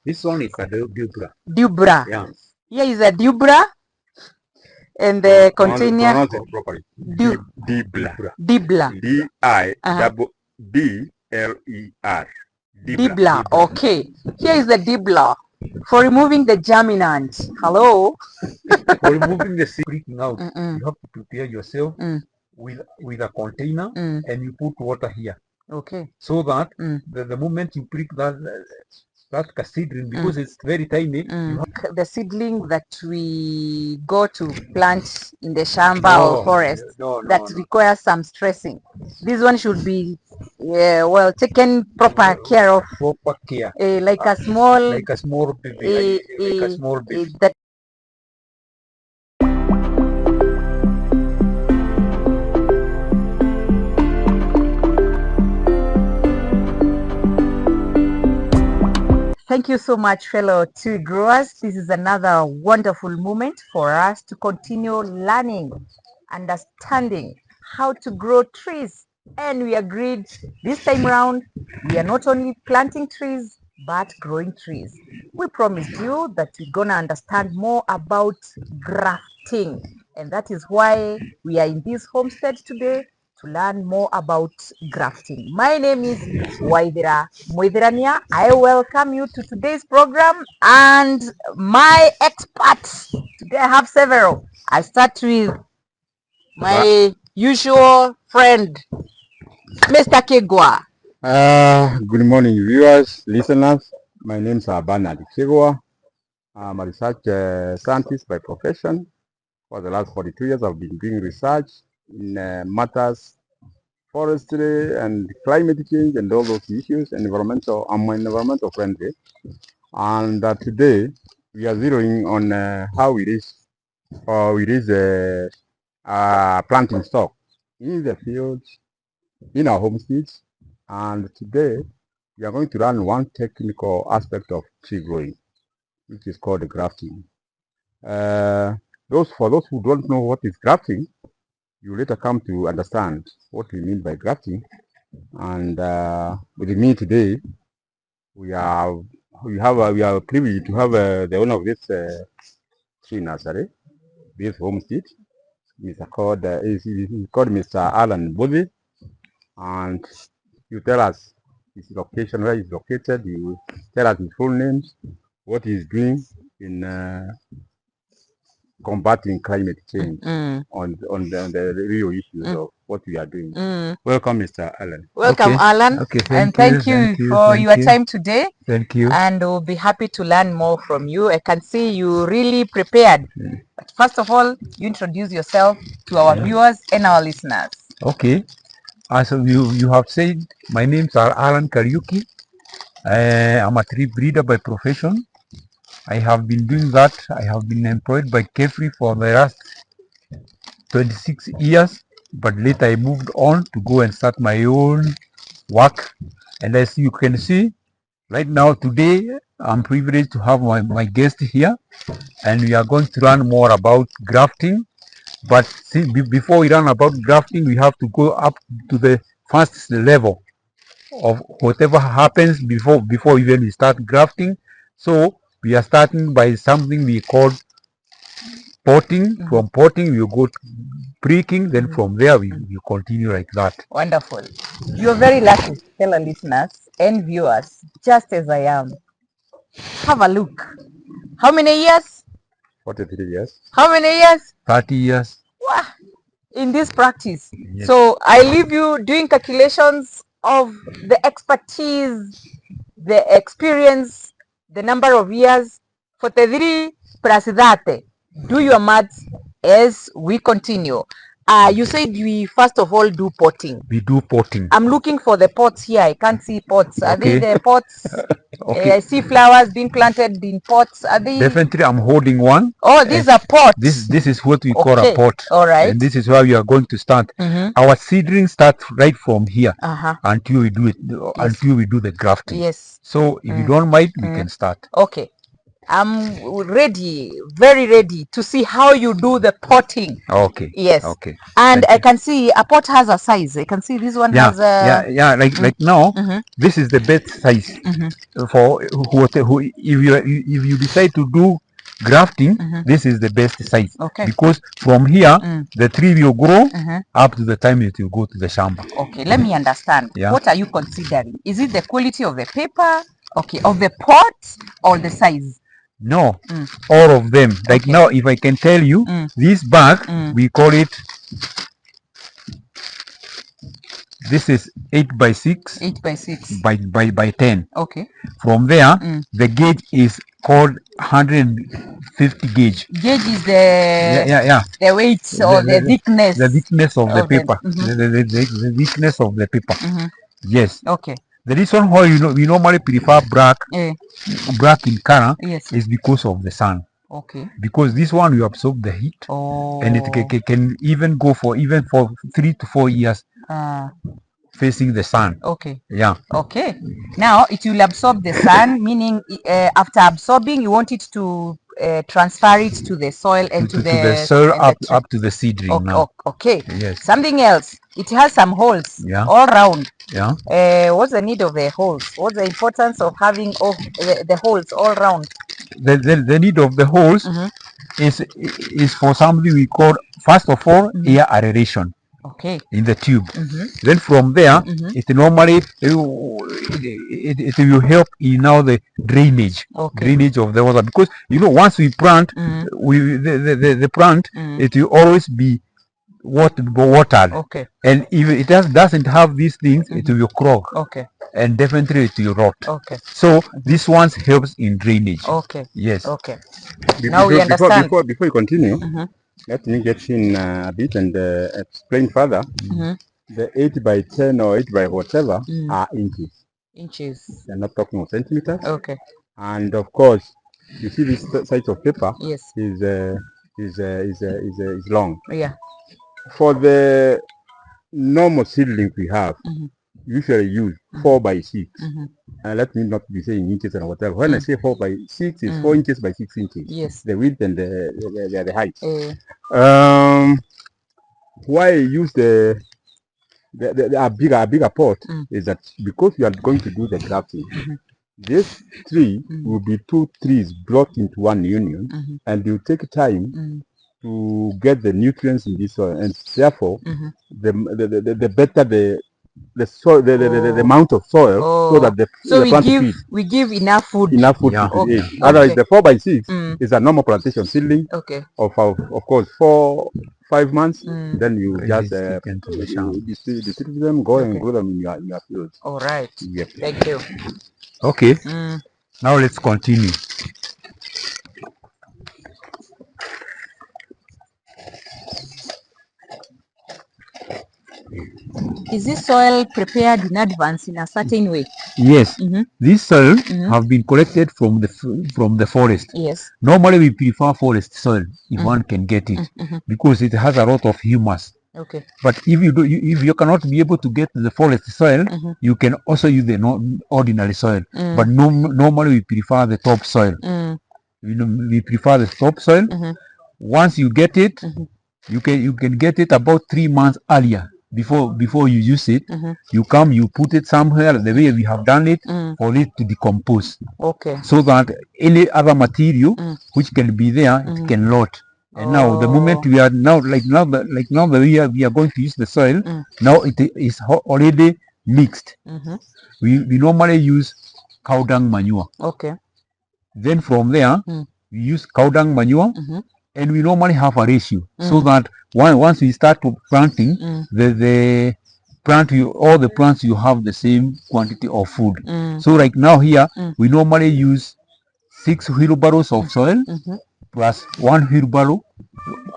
This one is a dubra. Dubra. Yes. Here is a dubra. And the container. Pronounce it properly. Dibla. Dibla. D-I-B-B-L-E-R. Dibla. Okay. Here is the dibla for removing the germinant. Hello. For removing the seed breaking out, you have to prepare yourself with a container and you put water here. Okay. So that the moment you prick that seedling, because it's very tiny, you have the seedling that we go to plant in the shamba or forest that requires some stressing. This one should be well taken proper care of. Proper care. Like a small baby. Like a small baby. That Thank you so much, fellow tree growers. This is another wonderful moment for us to continue learning, understanding how to grow trees. And we agreed this time around, we are not only planting trees, but growing trees. We promised you that we're going to understand more about grafting. And that is why we are in this homestead today to learn more about grafting. My name is Waidira Moidirania. I welcome you to today's program and my experts. Today I have several. I start with my usual friend, Mr. Kigwa. Good morning, viewers, listeners. My name is Allan Kariuki. I'm a research scientist by profession. For the last 42 years, I've been doing research in matters forestry and climate change and all those issues, and I'm environmental friendly. And today we are zeroing on how we raise planting stock in the fields, in our homesteads. And today we are going to learn one technical aspect of tree growing, which is called grafting. For those who don't know what is grafting, you later come to understand what we mean by grafting. And with me today, we are privileged to have the owner of this tree nursery, this homestead. He's called Mr. Allan Kariuki, and you tell us his location, where he's located. You tell us his full names, what he's doing in combating climate change on the real issues of what we are doing. Welcome, Mr. Allan. Welcome, Allan. Okay, thank you for your time today. Thank you. And we'll be happy to learn more from you. I can see you really prepared. But first of all, you introduce yourself to our viewers and our listeners. Okay. As you have said, my name is Allan Kariuki. I'm a tree breeder by profession. I have been doing that. I have been employed by Kefri for the last 26 years, but later I moved on to go and start my own work. And as you can see, right now today, I'm privileged to have my guest here, and we are going to learn more about grafting. But see, before we learn about grafting, we have to go up to the first level of whatever happens before even we start grafting. So we are starting by something we call potting. From potting, we go to pricking. Then from there, we continue like that. Wonderful. You're very lucky, fellow listeners and viewers, just as I am. Have a look. How many years? 43 years. How many years? 30 years. Wow. In this practice. Yes. So I leave you doing calculations of the expertise, the experience, the number of years. 43 plus 30. Do your maths as we continue. You said we first of all do potting. We do potting. I'm looking for the pots here. I can't see pots. Are they the pots? Okay. I see flowers being planted in pots. Are they? Definitely, I'm holding one. Oh, these are pots. This is what we call a pot. All right. And this is where we are going to start. Our seedlings start right from here until we do it, until we do the grafting. Yes. So if you don't mind, we can start. Okay. I'm ready, very ready to see how you do the potting. Okay. Yes. Okay. And Thank I you. can see a pot has a size. I can see this one Yeah. has a. Yeah. Like now, Mhm. this is the best size Mhm. for who if you decide to do grafting. Mhm. This is the best size Okay. because from here Mm. the tree will grow Mhm. up to the time it will go to the shamba. Okay, let me understand. Yeah. What are you considering? Is it the quality of the paper, okay, of the pot, or the size? No, Mm. all of them. Like Okay. now, if I can tell you, Mm. this bag Mm. we call it. This is 8 by 6 8 by 6. by 10. Okay. From there, Mm. the gauge is called 150 gauge. Gauge is Yeah. the weight or the thickness The thickness of the of the. paper. Mhm. The thickness of the paper. Mhm. Yes. Okay. The reason why we normally prefer black Eh, in color yes. is because of the sun. Okay. Because this one will absorb the heat, and it Oh. can even go for 3 to 4 years facing the sun. Okay. Yeah. Okay. Now it will absorb the sun, meaning after absorbing, you want it to transfer it to the soil and to the the soil and the tree. up to the seedling Okay. now. Okay. Yes. Something else. It has some holes Yeah. all round. Yeah. What's the need of the holes? What's the importance of having the holes all round? The need of the holes Mhm. is for something we call, first of all, air aeration Okay. in the tube. Mhm. Then from there, Mhm. it normally it will help in now the drainage Okay. of the water, because once we plant, Mhm. the plant, Mhm. it will always be watered, Okay. and if it doesn't have these things, it will clog, Okay. and definitely it will rot. Okay. So this one helps in drainage. Okay. Yes. Okay. Now we Before understand. you continue, Mhm. let me get in a bit and explain further. Mhm. The 8 by 10 or 8 by whatever are inches. Inches. They're not talking of centimeters. Okay. And of course, you see this size of paper Yes. is long. Yeah. For the normal seedling we have, usually use 4 by 6. Let me not be saying inches and whatever. When I say 4 by 6, it's 4 inches by 6 inches. Yes. The width and the height. Eh, Why I use a bigger pot is that because you are going to do the grafting, this tree will be 2 trees brought into one union, and you take time to get the nutrients in this soil, and therefore the better the soil, the amount of soil, so that the plant feed we give enough food. enough food Yeah. to create. Okay. Otherwise, the 4 by 6 Mm. is a normal plantation seedling Okay. of course 4-5 months. Then you just Into the shamba. distribute them, go and Okay. grow them in your fields. All right. Yep. Thank you. Okay. Mm. Now let's continue. Is this soil prepared in advance in a certain way? Yes. This soil have been collected from the forest. Yes. Normally we prefer forest soil if one can get it, because it has a lot of humus. Okay. But if you cannot be able to get the forest soil, you can also use the ordinary soil. But normally we prefer the top soil. We prefer the top soil. Once you get it, you can get it about 3 months earlier before you use it. You put it somewhere the way we have done it, for it to decompose, Okay. so that any other material which can be there, it can rot. And now the moment we are now that we are going to use the soil, now it is already mixed. We normally use cow dung manure. Okay. Then from there, we use cow dung manure, and we normally have a ratio, so that once we start planting, the all the plants you have the same quantity of food. So right now here, we normally use 6 wheelbarrows of soil plus 1 wheelbarrow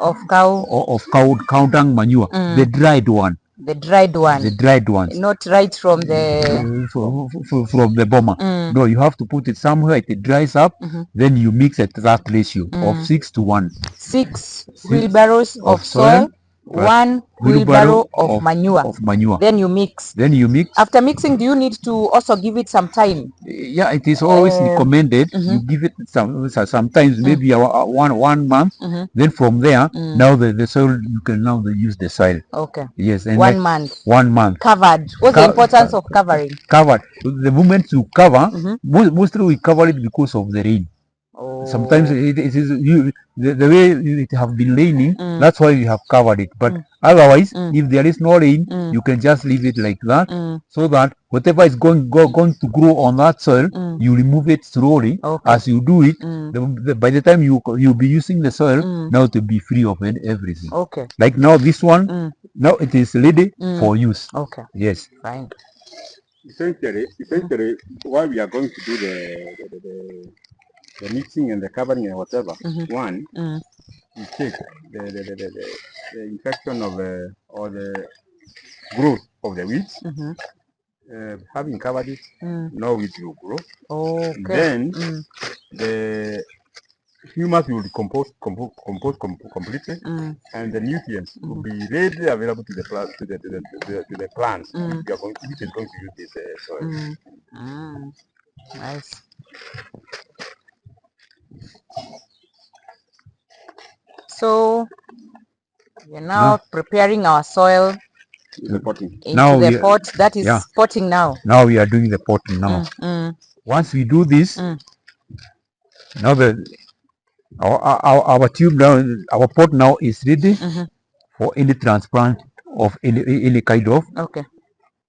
Of cow. of cow dung manure, the dried one. The dried one. The dried ones. Not right from the. From the bomber. No, you have to put it somewhere, it dries up, then you mix at that ratio of 6 to 1. 6 wheelbarrows of soil 1 wheelbarrow of manure. Then you mix. After mixing, do you need to also give it some time? Yeah, it is always recommended. You give it sometimes maybe one month. Then from there, now the soil, you can now use the soil. Okay. Yes, and 1 month. 1 month. Covered. What's the importance of covering? Covered. The moment you cover, mostly we cover it because of the rain. Oh. Sometimes it is the way it have been raining. That's why we have covered it. But otherwise, if there is no rain, you can just leave it like that, so that whatever is going to grow on that soil, you remove it slowly. Okay. As you do it, by the time you'll be using the soil now to be free of everything. Okay. Like now this one, now it is ready for use. Okay. Yes. Fine. Essentially, why we are going to do the mixing and the covering and whatever. One, you check the infection of or the growth of the weeds. Having covered it, no weeds will grow. Okay. Then the humus will decompose completely, and the nutrients will be readily available to the plant to the plants which is going to use this soil. Nice. So we're now preparing our soil The potting. into the pot. That is potting now. Now we are doing the potting now. Once we do this, now our tube now, our pot now is ready for any transplant of any kind of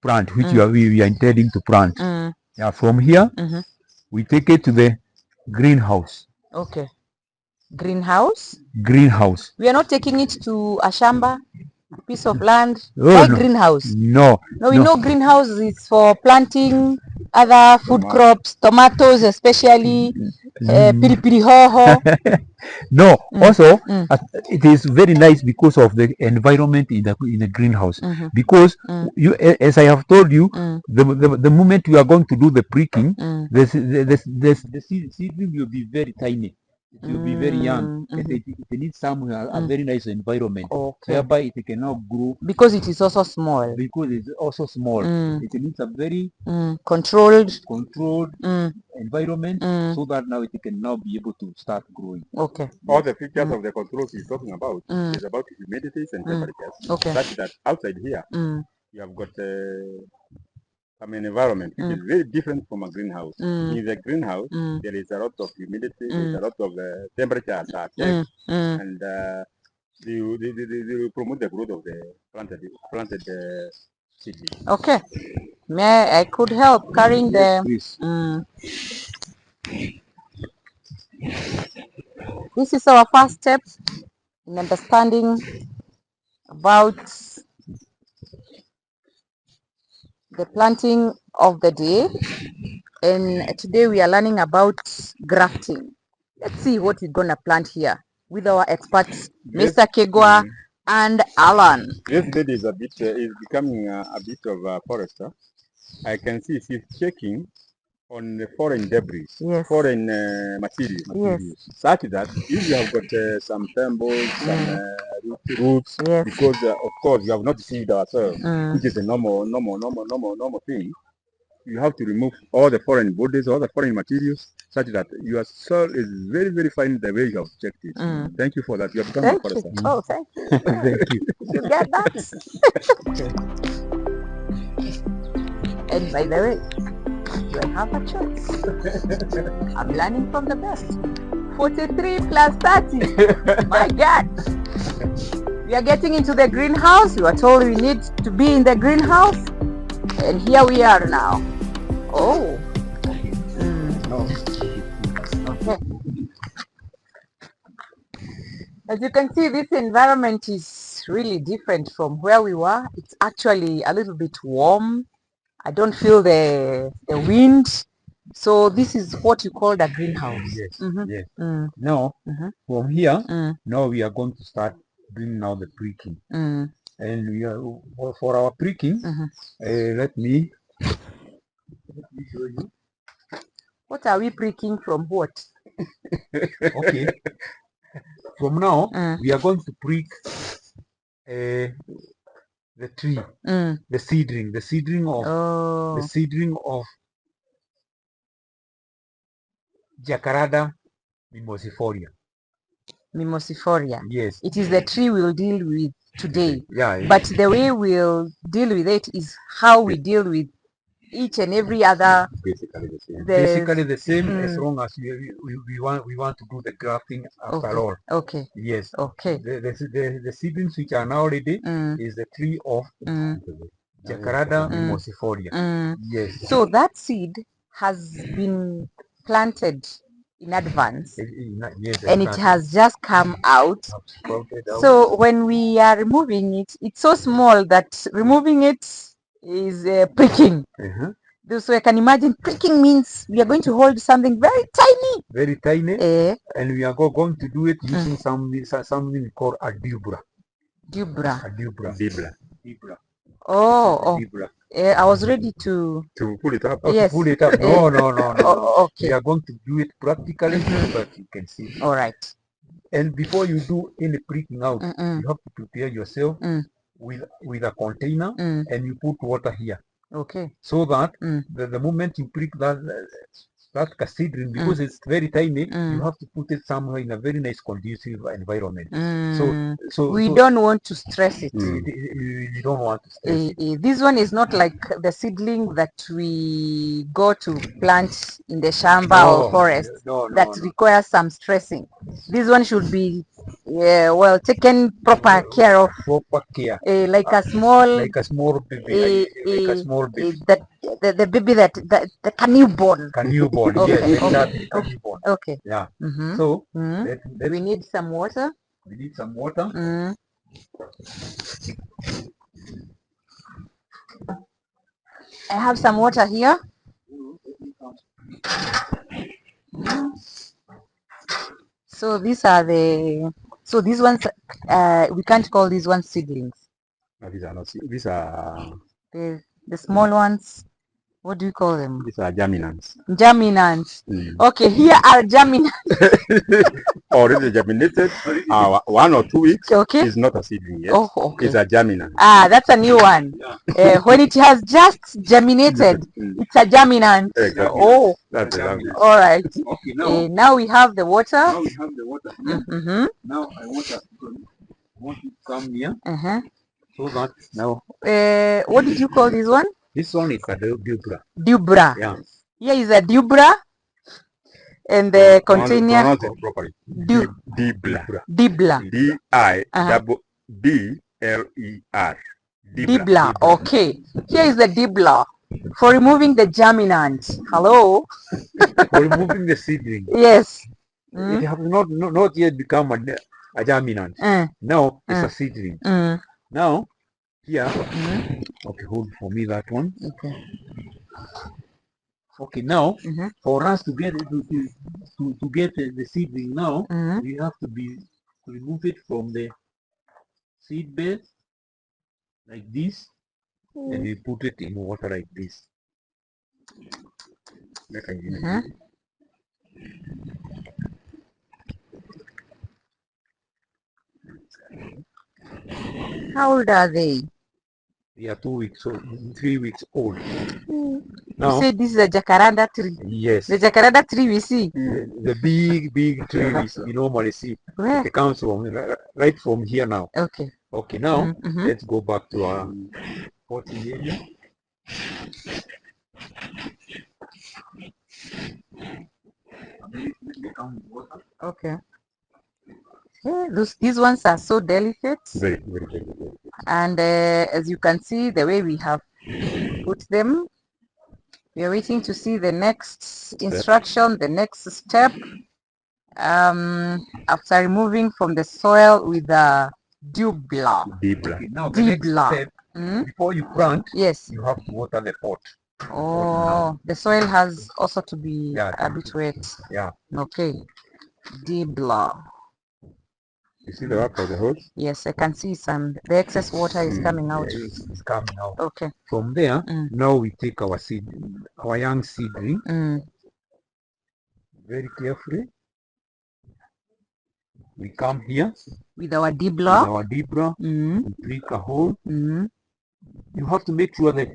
plant which we are intending to plant. Yeah, from here we take it to the greenhouse. Okay. Greenhouse? Greenhouse. We are not taking it to a shamba, a piece of land. Oh, Why no. greenhouse? No. No, we know greenhouse is for planting other food crops, tomatoes especially, piri hoho. No, also it is very nice because of the environment in the greenhouse. Because you, as I have told you, the moment you are going to do the pricking, the seedling will be very tiny. It will be very young. It needs a very nice environment, whereby it cannot grow. Because it is also small. Because it's also small. It needs a very controlled environment, so that now it can now be able to start growing. Okay. All the features of the controls he's talking about is about humidities and temperatures. Okay. Such that outside here you have got environment which is very different from a greenhouse. In the greenhouse there is a lot of humidity, there is a lot of temperatures are checked, and they will promote the growth of the planted seedling. Okay. I could help carrying the. This is our first step in understanding about the planting of the day, and today we are learning about grafting. Let's see what we're gonna plant here with our experts, Mr. Kigwa and Allan. This lady is becoming a bit of a forester. I can see she's checking on the foreign debris, foreign materials, such that if you have got some thimbles, some roots, because of course you have not deceived ourselves, which is a normal thing. You have to remove all the foreign bodies, all the foreign materials, such that your soil is very, very fine the way you have checked it. Thank you for that. You have become a forester. Oh, thank you. Thank you. You get that? And by the way, you have a choice. I'm learning from the best. 43 plus 30. My God. We are getting into the greenhouse. You are told we need to be in the greenhouse. And here we are now. Oh. Okay. As you can see, this environment is really different from where we were. It's actually a little bit warm. I don't feel the wind. So this is what you call the greenhouse. Yes. Yes. Now, from here, now we are going to start doing now the pricking. And we are for our pricking. Let me show you. What are we pricking from what? Okay. From now, we are going to prick the tree, Mm. the seedling Oh, of Jacaranda mimosifolia. Mimosifolia. Yes. It is the tree we'll deal with today. Yeah. But the way we'll deal with it is how we deal with each and every other. Basically the same. Basically the same, as Mm. long as we want to do the grafting after Okay. all. Okay. Yes. Okay. The seedlings which are now ready Mm. is the tree of Mm. Jacaranda Mm. mimosifolia. Mm. Yes. So that seed has been planted in advance Yes, and it has just come out. sprouted out. So when we are removing it, it's so small that removing it is pricking. Uh-huh. So I can imagine pricking means we are going to hold something very tiny. Very tiny, Eh, and we are going to do it using something called a dubra. Dubra. A dubra. Dibra. Oh, Dibra. I was ready to. pull it up. Oh, Yes. to pull it up. No, no, no, no, no. Okay. We are going to do it practically Mhm. so that you can see. All right. And before you do any pricking out, Mm-mm. you have to prepare yourself Mm. with a container, Mm. and you put water here, Okay. so that Mm. the moment you prick that seedling, because it's very tiny, you have to put it somewhere in a very nice conducive environment. Mm. So We don't want to stress it. you don't want to stress it. This one is not like the seedling that we go to plant in the shamba or forest that requires some stressing. This one should be well taken proper care of, Proper care, like a small like a small baby, like a small baby. that the baby that the newborn. Newborn, Okay, yes, okay. exactly, newborn. Okay. Yeah. Mm-hmm. So We need some water. we need some water. Mm. I have some water here. So these are these ones, we can't call these ones seedlings. No, these are not. These are The small ones, what do you call them? these are germinants. Germinants. Okay, here are germinants. Already germinated. 1 or 2 weeks. Okay. Is not a seedling yet. Oh, okay. It's a germinant. Ah, that's a new one. When it has just germinated, it's a germinant. Exactly. Oh, That's the language. all right. Okay, Now we have the water. now we have the water here. Mm-hmm. Now I want you to come here, Uh-huh. so that now What did you call this one? this one is a dubra. Dubra. Yeah. Here is a dubra, and the container. Pronounce it properly. Dibler. Dibla. D-I-B-B-L-E-R. Dibla. Okay. Here is the dibla for removing the germinant. Hello. For removing the seedling. Yes. It has not yet become a germinant. Now it's a seedling. Now here, okay, hold for me that one. Okay. Okay, now for us to get to get the seedling now, we have to remove it from the seed bed like this, and we put it in water like this. How old are they? They are 2 weeks old, 3 weeks old. You Now, say this is a jacaranda tree. yes, The jacaranda tree we see. the big tree we normally see. Where? It comes from right from here now. Okay. Okay, now let's go back to our potting area. Okay. These ones are so delicate. Very, very, very, very. And as you can see, the way we have put them, we are waiting to see the next instruction, the next step. After removing from the soil with the dubla. Okay, now the next step, before you plant, yes, you have to water the pot. Oh, the soil has also to be a bit wet. Yeah. Okay. Dibla. You see the work of the hose? Yes, I can see some. The excess water is coming out. It's coming out. Okay. From there, now we take our our young seedling, very carefully. we come here with our D with block. our debra, Mm. we prick a hole. Mm. You have to make sure that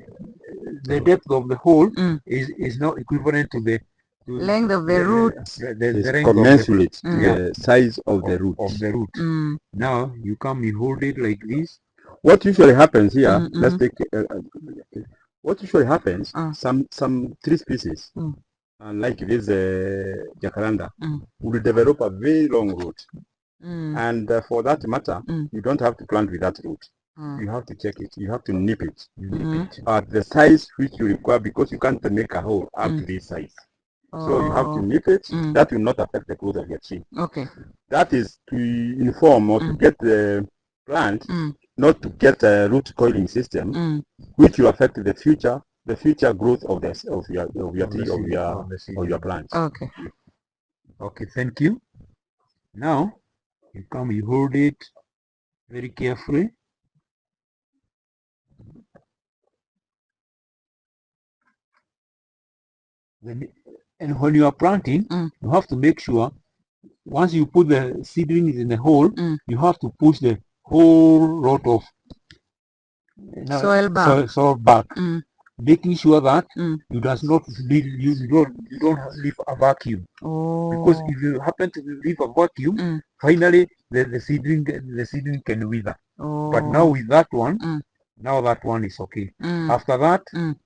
the depth of the hole Mm. is not equivalent to the Length of the root. It's length of the, commensurate to Mm. the size of the root. of the root. Mm. Now you come, you hold it like this. What usually happens here, Mm, let's take, what usually happens, Mm. some tree species, Mm. like this jacaranda, Mm. will develop a very long root. Mm. And for that matter, Mm. you don't have to plant with that root. Mm. You have to check it. You have to nip it Mhm. at the size which you require, because you can't make a hole up to this size. So you have to Oh. nip it. Mm. That will not affect the growth of your tree. Okay. That is to inform or to get the plant Mm. not to get a root coiling system, Mm. which will affect the future growth of your tree, of your plant. Okay. Okay, thank you. Now you come, you hold it very carefully. And when you are planting, Mm. you have to make sure once you put the seedlings in the hole, Mm. you have to push the whole lot of Soil back. soil back, Mm. making sure that Mm. you don't leave a vacuum. Because Oh. if you happen to leave a vacuum, Mm. finally the seedling can wither. Oh. But now with that one, Mm. now that one is okay. Mm. After that, Mm.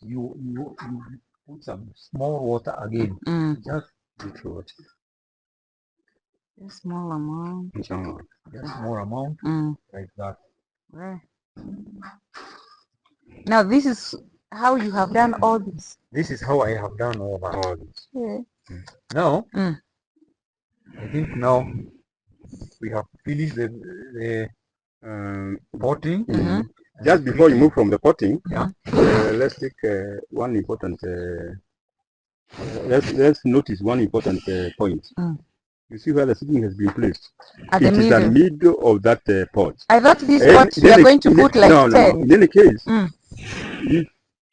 you put some small water again. Mm. Just little water. A small amount. Just small amount, Mm. like that. Right. Now this is how you have done all this. This is how I have done all that. Yeah. Now, Mm. I think now we have finished the potting. Mhm. Just before you move from the potting, Yeah. let's take one important. Let's notice one important point. Mm. You see where the seedling has been placed. At It the is the middle. middle of that pot. I thought this Eh, pot we are going to put like no, 10. In any case, Mm.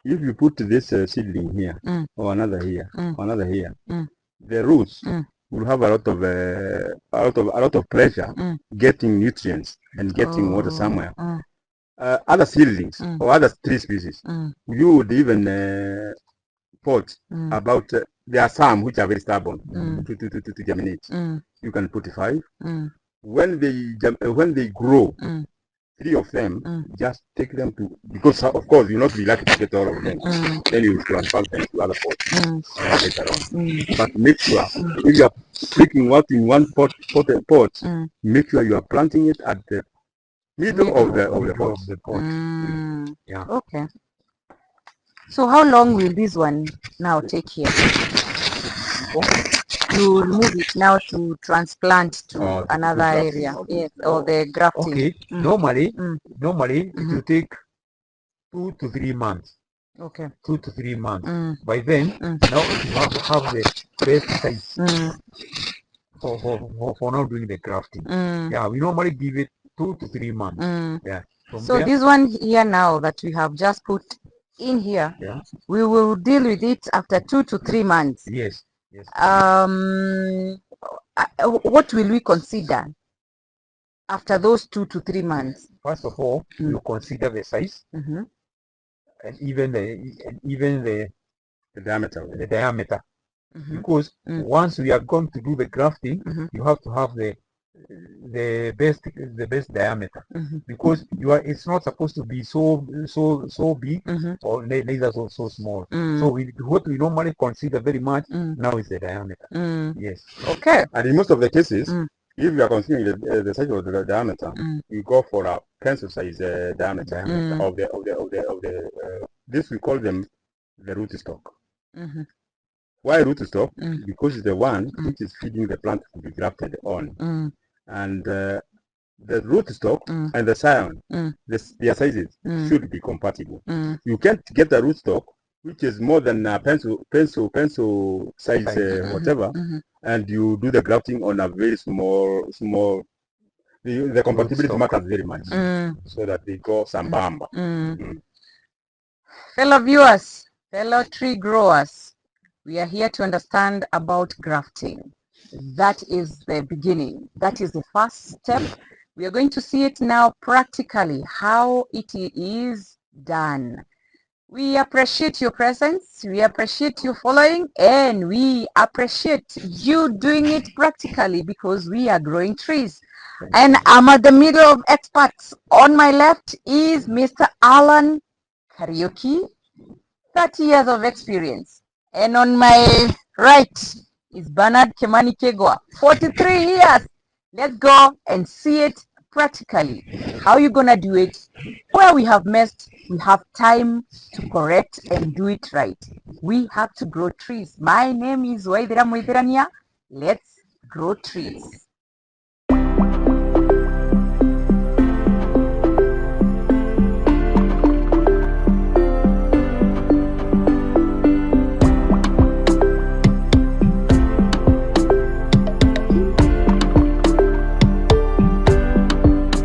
if you put this seedling here, Mm. or another here, Mm. or another here, Mm. the roots Mm. will have a lot of pleasure Mm. getting nutrients and getting water Oh. somewhere. Mm. Other seedlings Mm. or other tree species, Mm. you would even pot Mm. about. There are some which are very stubborn Mm. to germinate. Mm. You can put 5. Mm. When they grow, Mm. 3 of them, Mm. just take them to, because of course you'll not be lucky to get all of them. Mm. Then you will transplant them to other pots Mm. later on. Mm. But make sure if you are picking what in one pot, Mm. make sure you are planting it at the middle of the Middle pot. of the pot. Mm. Yeah. Okay. So how long will this one now take here? You remove it now to transplant to another area. Yes, or the grafting. Okay. Mm. Normally, Mm. it will take 2 to 3 months. Okay. 2 to 3 months. Mm. By then, Mm. now you have the best size Mm. for now doing the grafting. Mm. Yeah, we normally give it 2 to 3 months. Mm. Yeah. From So there, this one here now that we have just put in here, yeah. we will deal with it after 2 to 3 months. Yes. Yes. What will we consider after those 2 to 3 months? First of all, Mm. you consider the size Mm-hmm. and even the diameter. diameter. Mm-hmm. Because Mm. once we are going to do the grafting, Mm-hmm. you have to have the best diameter, Mm-hmm. because it's not supposed to be so big, Mm-hmm. or neither so small. Mm. So what we normally consider very much Mm. now is the diameter. Mm. Yes. Okay. And in most of the cases, Mm. if you are considering the size of the diameter, Mm. you go for a pencil size diameter Mm. of the this we call them the rootstock. Mm-hmm. Why rootstock? Mm. Because it's the one which is feeding the plant to be grafted on. Mm. And the rootstock Mm. and the scion, Mm. their sizes Mm. should be compatible. Mm. You can't get a rootstock which is more than a pencil size, whatever, Mm-hmm. and you do the grafting on a very small. The compatibility Rootstock. matters very much, Mm. so that they go sambamba. Mm. Fellow viewers, fellow tree growers, we are here to understand about grafting. That is the beginning. That is the first step. We are going to see it now practically, how it is done. We appreciate your presence, we appreciate you following, and we appreciate you doing it practically because we are growing trees. And I'm at the middle of experts. On my left is Mr. Allan Kariuki, 30 years of experience. And on my right is Bernard Kemani Kigwa, 43 years. Let's go and see it practically. How you gonna do it? Where we have messed, we have time to correct and do it right. We have to grow trees. My name is Waidira Muidirania. Let's grow trees.